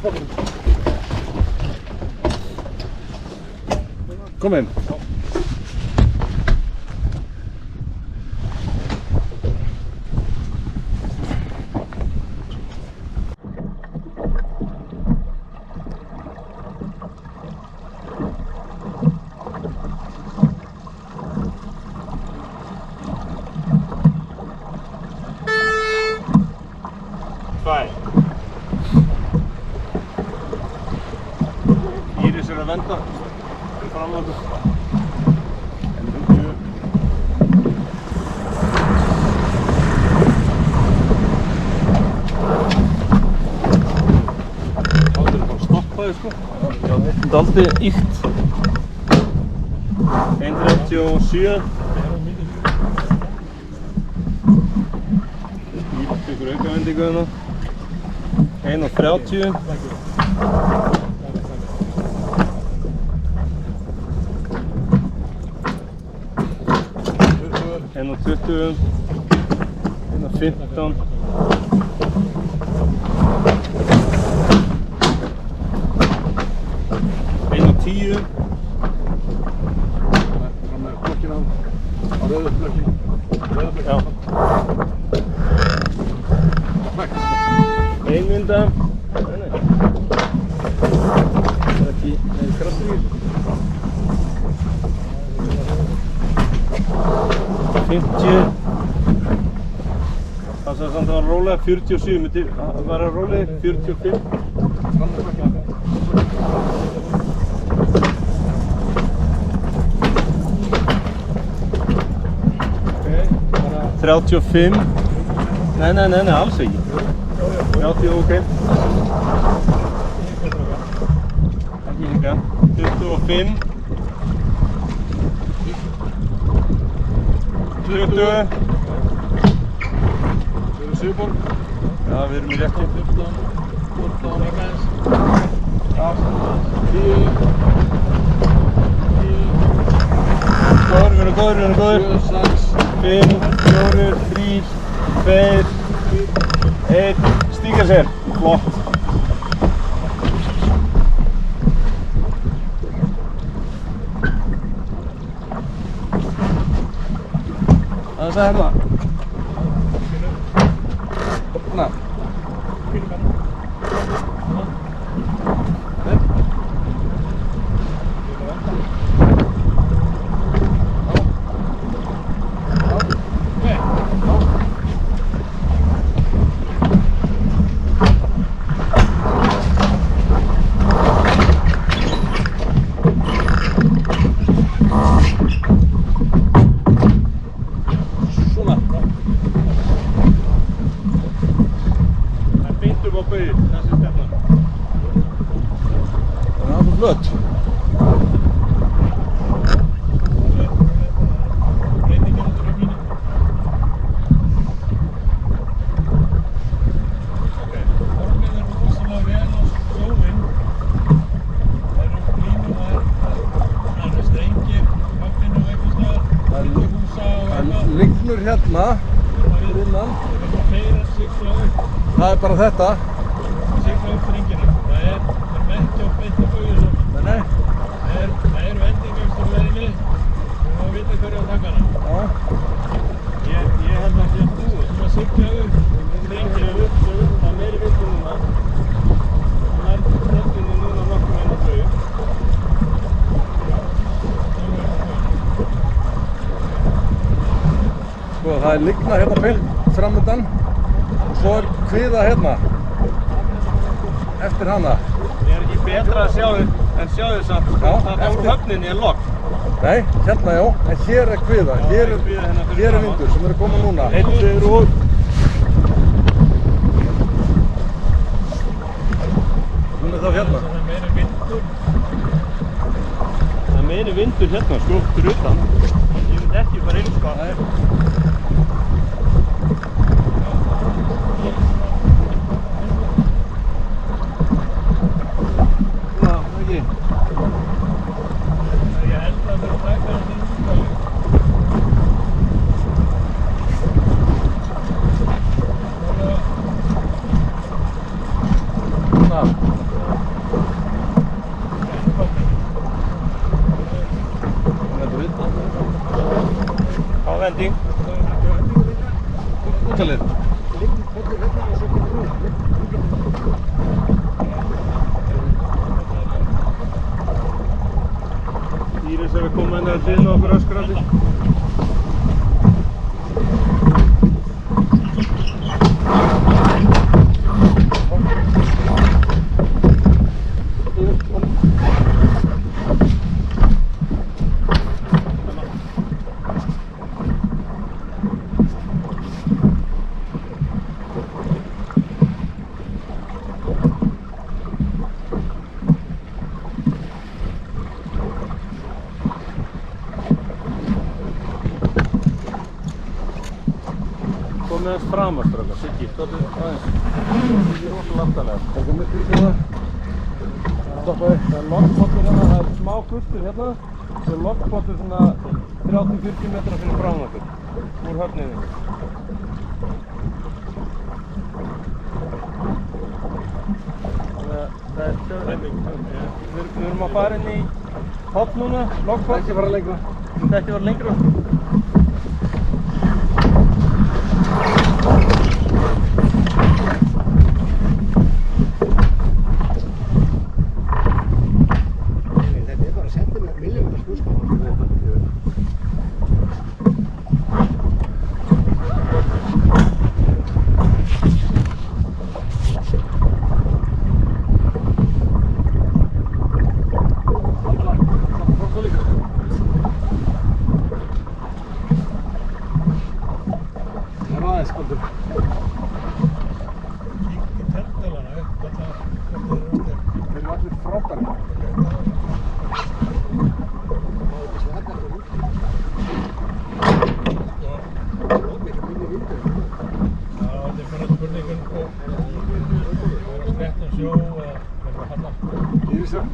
Kom inn. Íris að venda fram á okkur. Það bara stoppaði sko. Já, daldi íkt. 1.37. Íkt ykkur aukavendingu hérna. 1.30. 1.20, 1.15. 1.10. Fram með blokkina á rauðu blokkin. Já. Ein mynda. Nei. Það er ekki kraftur í. 50. Það sagði samt að það var rólega 47, myndi að vera rólega 45. 35. Nei, alls ekki. 30, ok. Ekki líka. 25. 20. Við erum Sigurborg. Já, við erum í rétti. 14. Já. 10. Góður, við erum góður. 6. 5, 4, 3, 2, 1. Stíka sér. Flott. Það er hérna. Opna. Flott. Lygnur hérna innan. Það er bara þetta. Sigla upp strenginni. Það er ekki á beint á bauðisum. Nei. Það eru vendingakstur leiðinni og þá vita hverju á taka hana. Já. Ég held að það sé að búið. Þú að sigla upp strengina upp, það er meiri vindur núna. Það er strenginu núna nokkuð enn á flögu. Sko, það er lygna hérna beint framöndan og svo er kviða hérna eftir hana. Ég er ekki betra að sjá þið en sjá þið samt. Það fór höfninni er logg. Nei, hérna já, en hér er kviða. Hér er vindur sem er að koma núna. Einn sigur og Hún er þá hérna. það er meiri vindur. Það er meiri vindur hérna, sko, fyrir utan. Ég veit ekki bara eins sko. hending. Útalið. Íris hefur komið henni að hliðna okkur öskrandi. Komið aðeins framar, strákar, Siggi, stóttu aðeins. Siggi er rosalega aftalega. Það komið styrkja það. Stoppaði. Það er lokkpottur hérna, það er smá gustur hérna. Það er lokkpottur svona 30-40 metra fyrir framan okkur, úr höfninni. Það er stöðning. Við erum að fara inn í hopp núna, lokkpott. Ekki fara lengra. Þetta ætti að fara lengra. Þetta er bara millimeter skúrskapar. Það er aðeins, Baldur. Kíkti tendalana upp, þetta Þeir eru allir frábæri. þetta er bara spurningin vera sléttan sjó eða vera hallar. Írisar.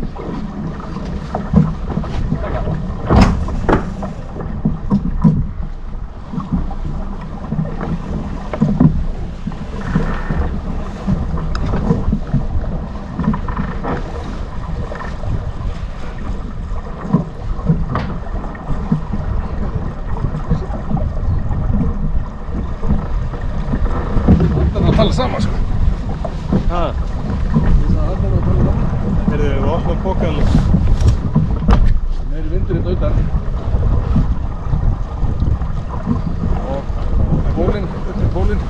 Það er að tala saman, sko. Ha, Ég sagði að það er að tala saman. heyrðu, við opnum pokan. Meiri vindur hérna utan. Og pólinn, upp til pólinn.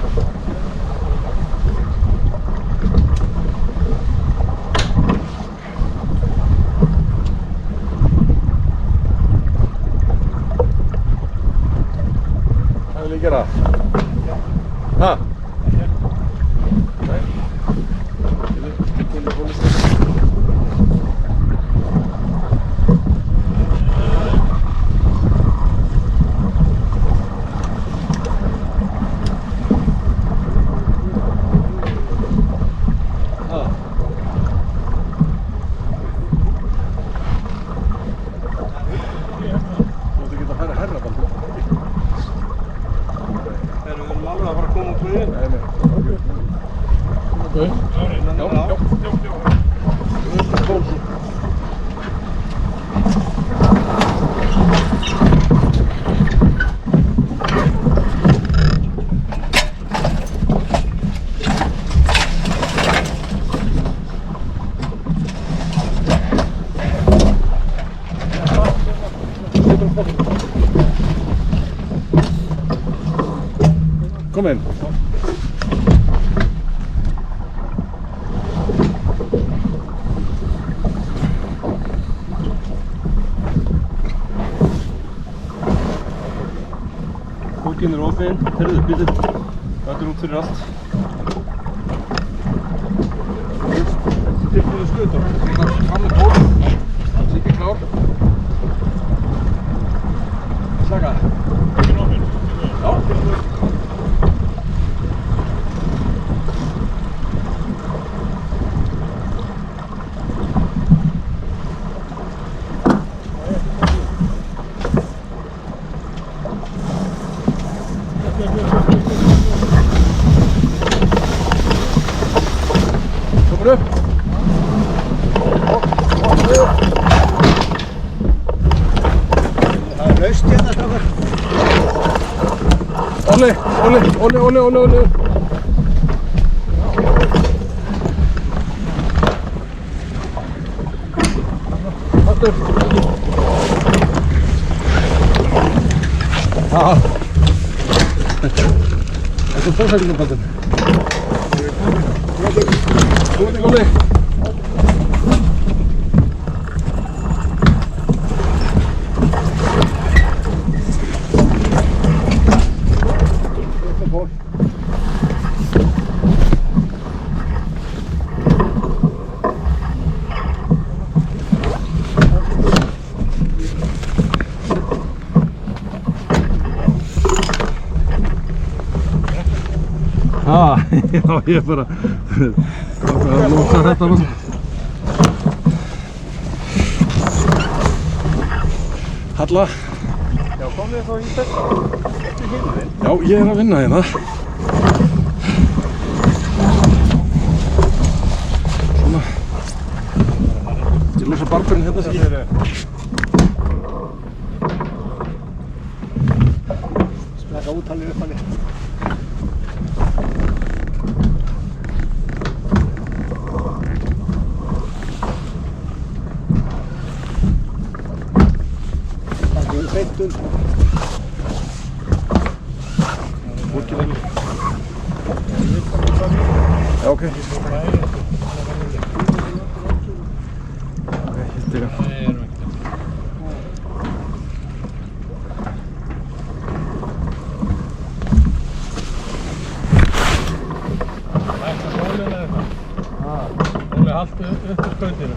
Hvað vil ég gera? Ha? Nei. Til í pólinn. Þú ert ekki að færa herra, Baldur. Heyrðu, við erum alveg að fara að koma úr flugi. Nei, nei. Ok. Já, kom inn. Púkinn er opinn. Heyrðu, býttu. Það er út fyrir allt. Þessi tilbúið skutur. Fram með pólinn. Siggi klár. Slaka. Já. Komur upp. Það er laust hérna, strákar. Óli, Óli. Aftur. Já. Þetta fórsæklingabaldur. Óli. Já, ég bara að lósa þetta nú. Halla. Já, komið þið þá í þetta? Eftir hinurinn? Já, ég er að vinna hérna. Svona. Ég lósa barberinn hérna sér. Smaka úttalið upp hann í. Feittun. Fólkið ekki. Já, ok. Ok, hittir ég. Nei, erum ekki. Lækka bólinn eða eitthvað. Óli, haltu upp úr skautinu.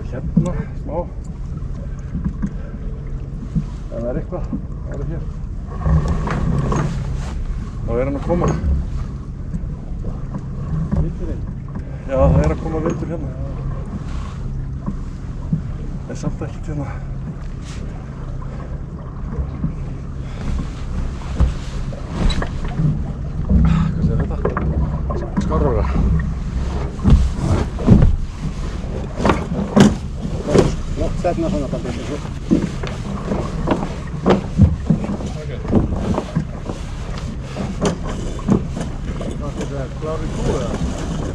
Hérna, smá. Ef það er eitthvað, þá er það hér. Þá er hann að koma. Vindurinn? Já, það er að koma vindur hérna. En samt ekkert hérna. Hvað segir þetta? Skárra. Þarna svona bara þessu. Ok. Það er klárið kúið eða?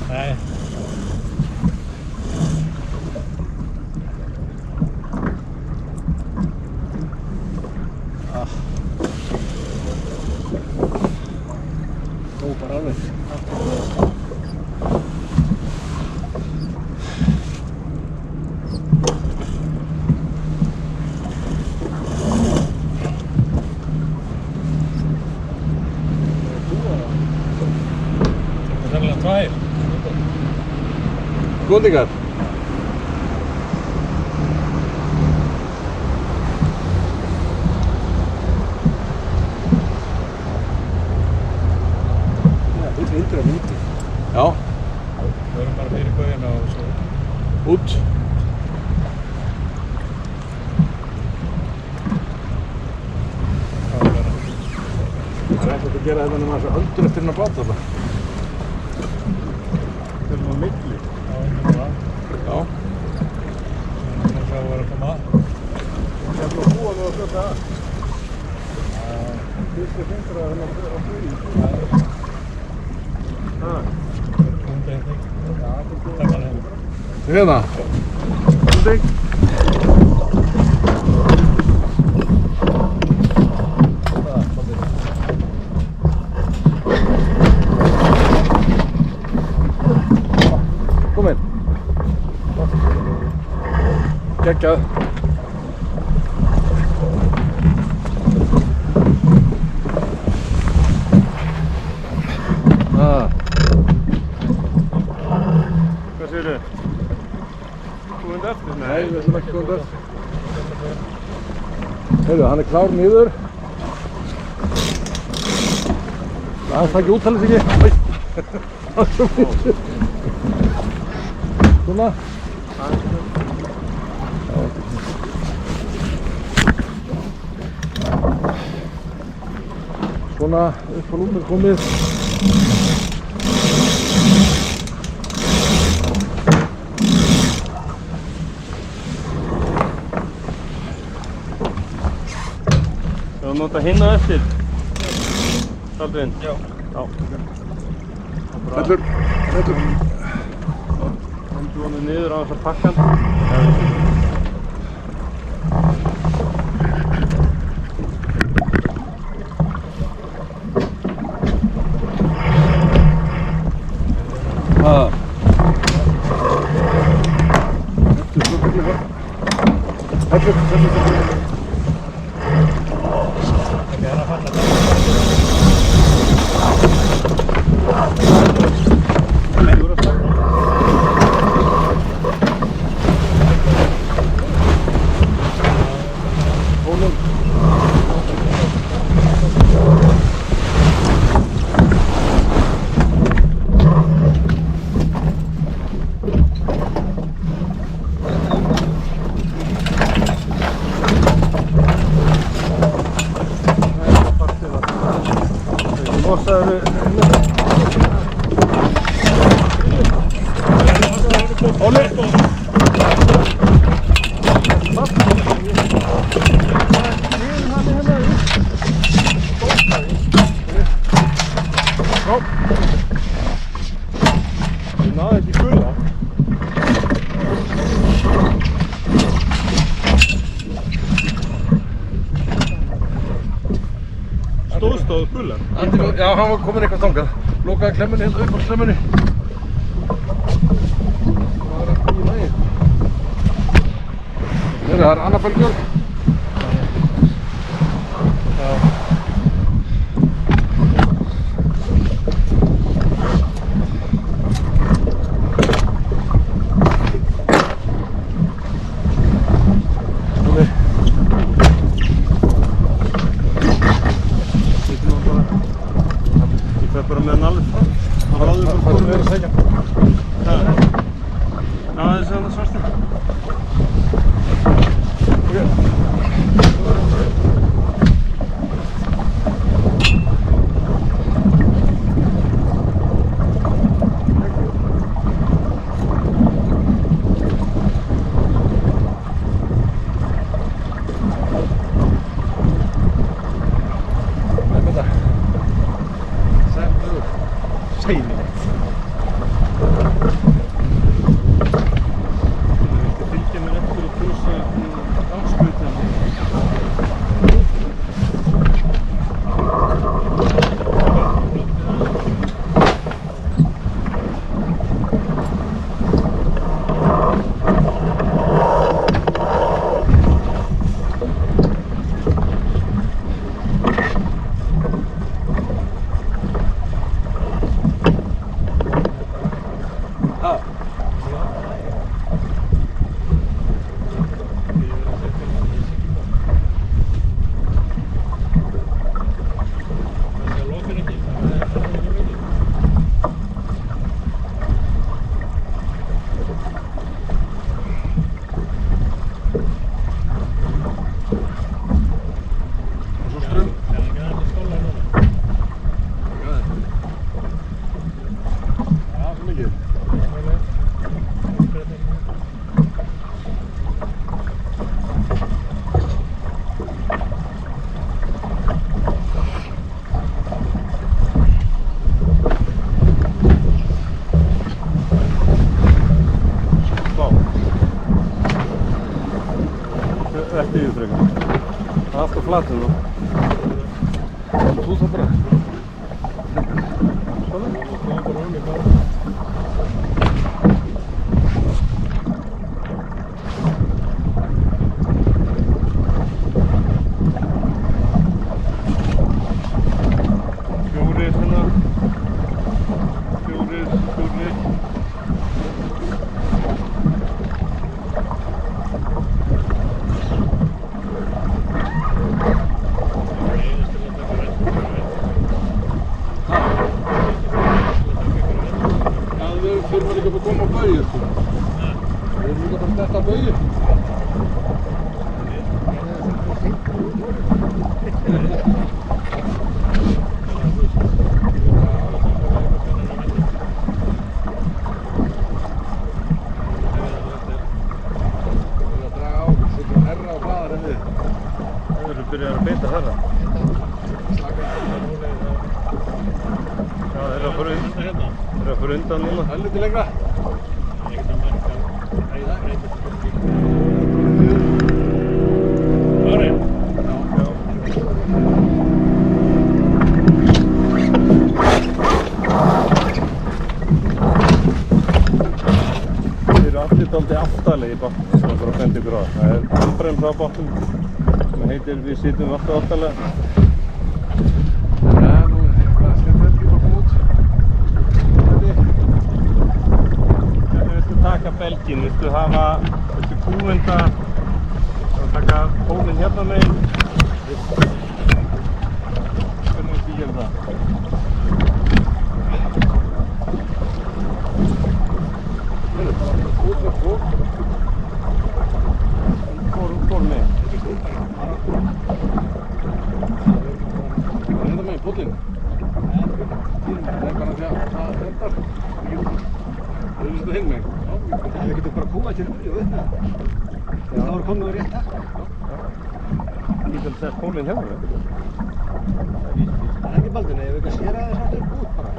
Nei. Góð bara alveg. Tvær. Góðingar. Vindur og vindur. Já, Við erum bara fyrir bauðina og svo. út. Það er ekkert að gera þetta nema þessu öldur eftir hennar bát þarna. Það er svona milli. Já, innum það. Já. Svona eins og það voru að koma að. Það er svona búið með að fljóta að. Fyrstu fingur að hennar á flugi. Húnbeitning. Já, það er búið. Takk hann hérna. Hérna. Góðing. Kom inn. Geggjað. Hvað segirðu? Komið eftir? Nei, við ætlum ekki komið eftir. Heyrðu, hann er klár niður. Það ekki úttalið sig ekki. Það er svo fyrir. Svona. Svona upp á rúmið komið. Skal við nota hinna eftir? Saldurinn? Já. Hellur. Hendur honum niður á þessa pakkan. Stóð gullar? Já, hann var komin eitthvað þangað. Lokaði klemmunni hérna upp á klemmunni. Það var ekki í lagi. Það er Anna Björg. Ekki yfirfrekar. Það er alltaf flatur nú. Þú það bara. Fjórir hérna. Fjórir. Við þurfum líka að koma á bæi, sko. Við Þeir líka bara þetta að bauju. Byrjar að beita þarra. Já, þeir eru að fara undan núna. Helviti lengra. Ári? Já. Þeir eru allir dálítið aftarlega í bátnum, sem það bara bendi ykkur á. Það er handbremsa á bátnum. Það heitir við sitjum alltaf aftarlega. Já, nú er eitthvað skemmtilegt ekki bara koma út. Hvernig viltu taka belginn? Viltu kúvenda? Taka pólinn hérna meginn? Hvernig viltu gera það? Það er bara út og út. Hvor meginn? Það er þetta meginn, póllinn. Það er bara að segja, það hendar. Það er þetta hinn meginn. Við getum bara kúað til og upp með það. Það var komið á rétt takk. Ég vil segja pólinn hérna. Það er ekki baldurinn, ef við ekki að skera það samt upp út bara.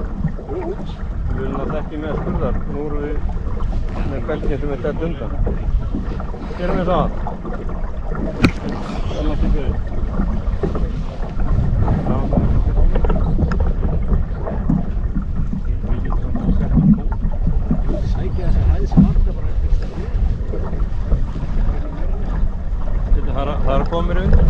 Út. Við viljum alltaf ekki með skurðar. Nú erum við með belginn sem er dætt undan. Gerum við það. Það er náttúrulega fyrir. Sækja þessa hæð sem vantar bara eitthvað stærri. Það er að koma mér undir.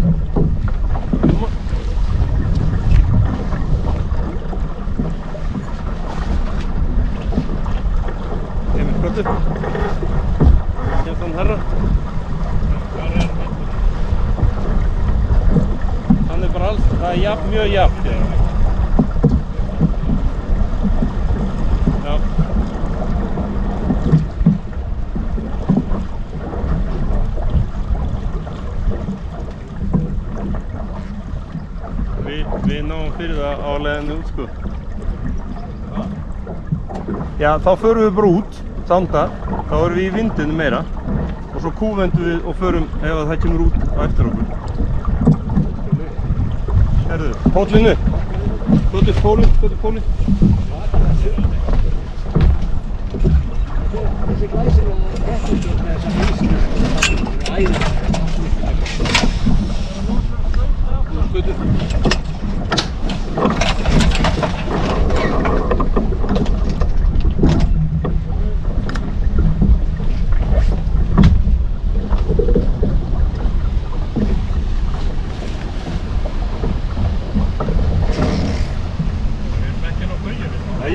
Emil Köttur. Kjartan Herra. Hann er bara alls, það er mjög jafnt. Já. Við náum fyrir það á leiðinni út sko. Já, þá förum við bara út, sanda, þá erum við í vindinu meira og svo kúvendum við og förum ef það kemur út á eftir okkur. Herðu, póllinn upp. Skotu pólinn. Þessi glæsir og réttingur með þessa hýsina er æðið. Skotu.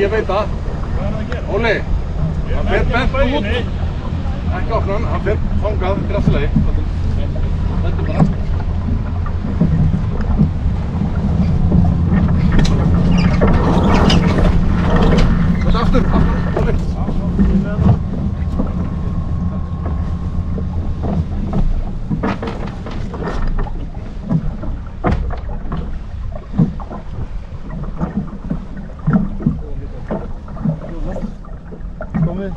Ég veit það. Hvað er það að gera? Óli, hann fer bent út. Ekki opna hann fer þangað græsilegi. Þetta bara. Þetta aftur, Óli. Komið.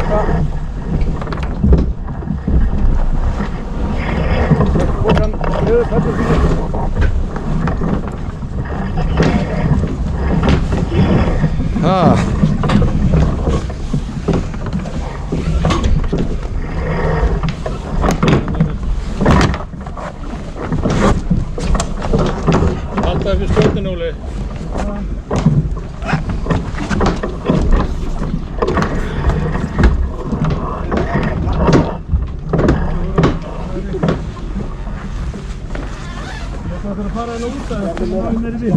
Baka. Bókan, niður, þetta er fyrir. Halda upp í skjótin, Óli. Ég ætla að fara hérna út að það er meiri við.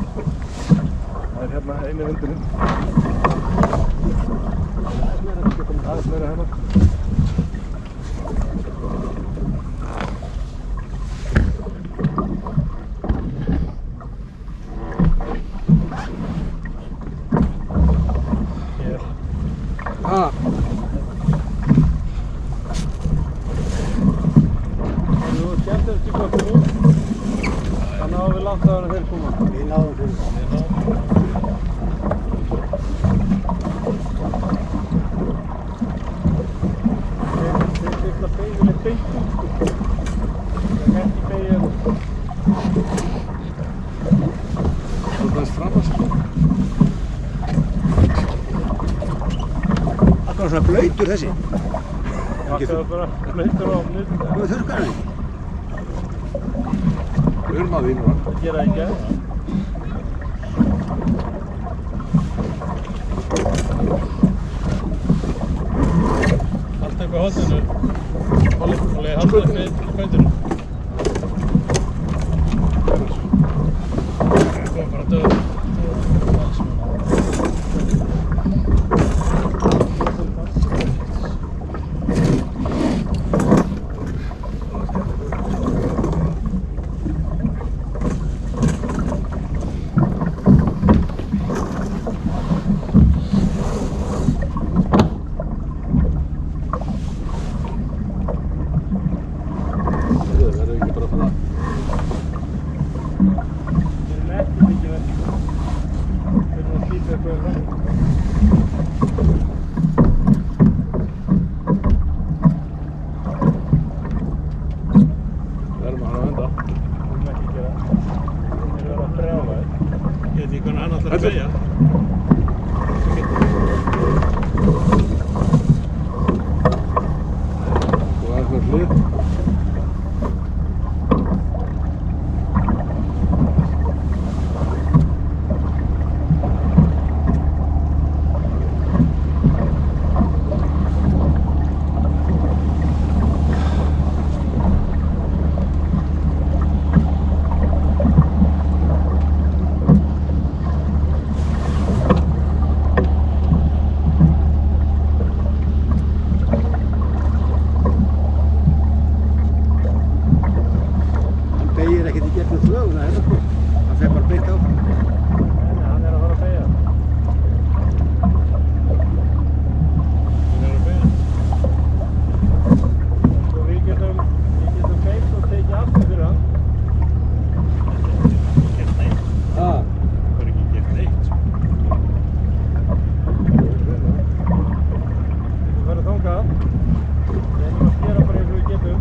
Það er hérna eini vindurinn. Aðeins meira hérna. Þú skemmtist í göttunum. Það náðum við langt áður en þeir koma. Við náðum fyrir. Þeir sigla beigðileg beint út, sko. Það er ekki beigðið. Það er aðeins framast. Það var svona blautur þessi. Það var bara blautur á mitt. Það var þurrkar hann ekki. Við erum að því núna. Það gera ekki að. Halda upp í hóttinu. Óli, halda upp í kvæntinu. Það er bara döð. Það verður ekki bara að fara. Við erum ekki mikið verið. Við erum að slíta eitthvað fram. Við erum að venda. Við erum ekki að gera. Við erum að brjála þér. Ég veit ekki hvað hann ætlar að segja. Og aðeins með hlið. Hann beygir ekkert í gegnum flöguna hérna sko. Hann fer bara beint áfram. Nei, hann er að fara að beygja. Hún er að beina. Svo við getum beitt og tekið aftur fyrir hann. Gert neitt. Það. Það er ekki gert neitt. Við verðum þangað. Við erum að skera bara eins og við getum.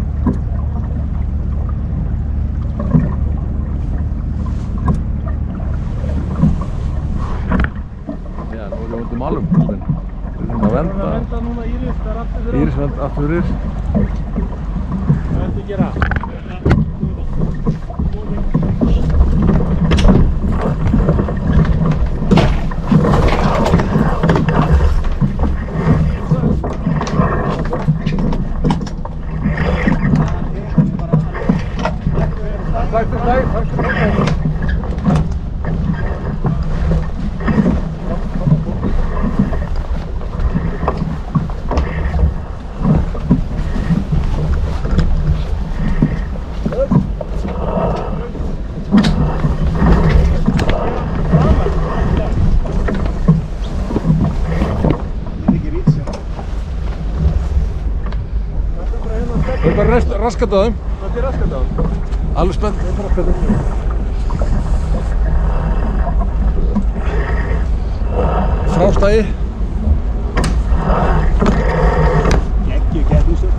Já, nú erum við út malum. Við erum að Við erum að venda. venda núna Íris, það er aftur fyrir Íris vend aftur fyrir. Hvað ertu að gera? Takk fyrir. raskat á þeim. Þetta er raskat á þeim. Alveg spennt. Þetta er raskat á þeim. Frástægi. Ekki keppnistöð.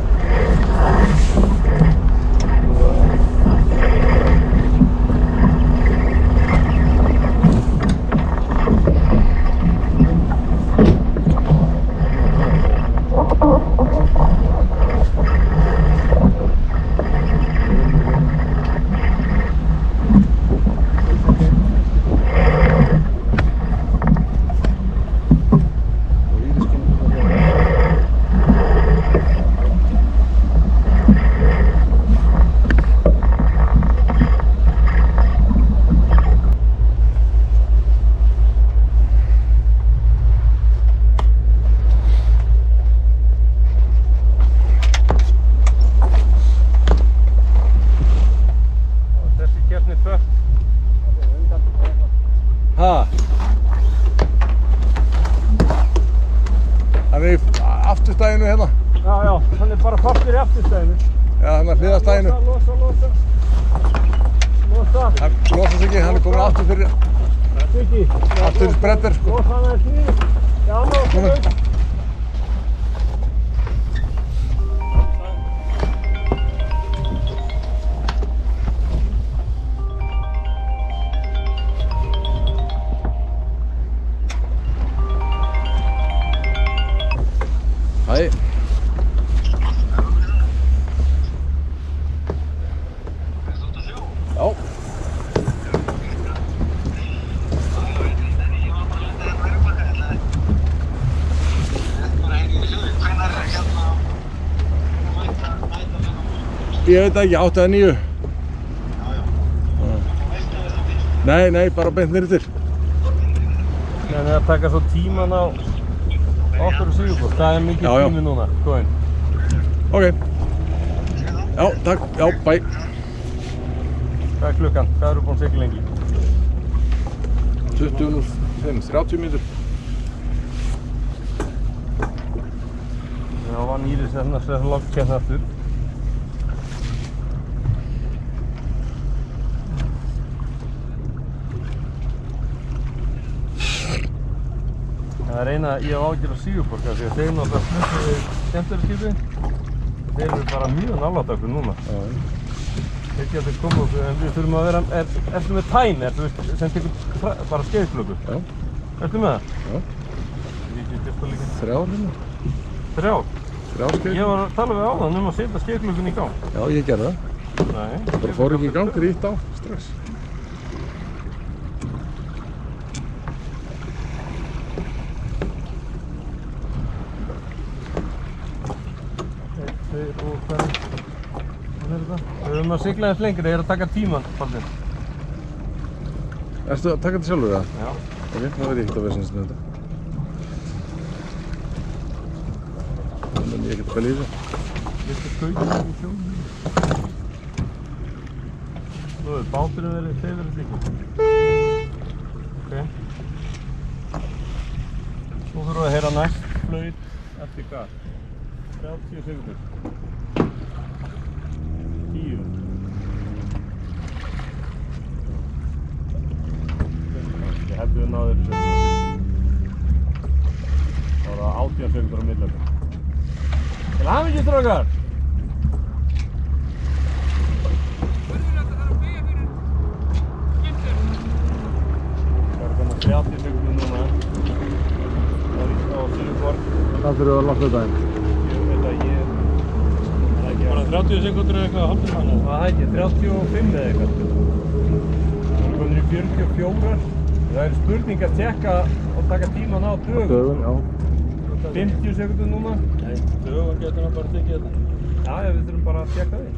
Hann er í afturstæðinu hérna. Já, hann er bara fastur í afturstæðinu. Já, hann er hliðarstæðinu. Losa. Hann losa sig ekki, hann er komin aftur fyrir. Siggi. Aftur sprettir sko. Losa hann aðeins niður. Já, Komin. Hæ. Já. Ég veit ekki, 8 eða 9. Nei, bara beint niður til. En það taka svo tíman á okkur og Sigurborg. Það er mikið tími núna, góðinn. Ok. Já, takk. Já, bæ. Hvað er klukkan? Hvað eru búin að sigla lengi? 30 mínútur. Já, var Íris þarna sem loftkeppni aftur. Það er eina ég á ágjör á Sigurborg af því að þeir náttúrulega sluppuðu skemmtiferðaskipi. Þeir eru bara mjög nálægt okkur núna. Þeir geta komið okkur en við þurfum að vera... Ertu með Timer, þú veist, sem tekur bara skeiðklukku? Já. Ertu með það? Já. Ég get fyrst að líka. 3 hérna. 3? 3 skeið. Ég var að tala við áðan að setja skeiðklukkun í gang. Já, ég gerði það. Nei. Bara fór ekki í gang, rýtt á, strax. Og hvað er þetta? Við höfum að sigla eins lengri, ég er að taka tíman, Baldur. Ertu að taka þetta sjálfur eða? Já. Ok, þá verð ég ekkert að vesens með þetta. Þannig að ég get vel í þessu. Viltu skauta í sjónum? Svo er báturinn verið líka. Ok. Svo þurfum við að heyra næst flaut eftir hvað? 30 sekundur. 10. Ég held við náðum þessu. Þá var það 18 sekundur á millalum. Til hamingju, strákar! Það er konar 30 sekundur núna. Á Sigurborg. Það þurfum við að lappa þetta einn. Bara 30 sekundur eða eitthvað haldið mann? Það er ekki, 35 eða eitthvað. Það er komin í 44. Það er spurning að tekka og taka tíman á dögum. Dögun, já. 50 sekundur núna. Nei, dögun getur hann bara tekið þetta. Já, við þurfum bara að tekka því.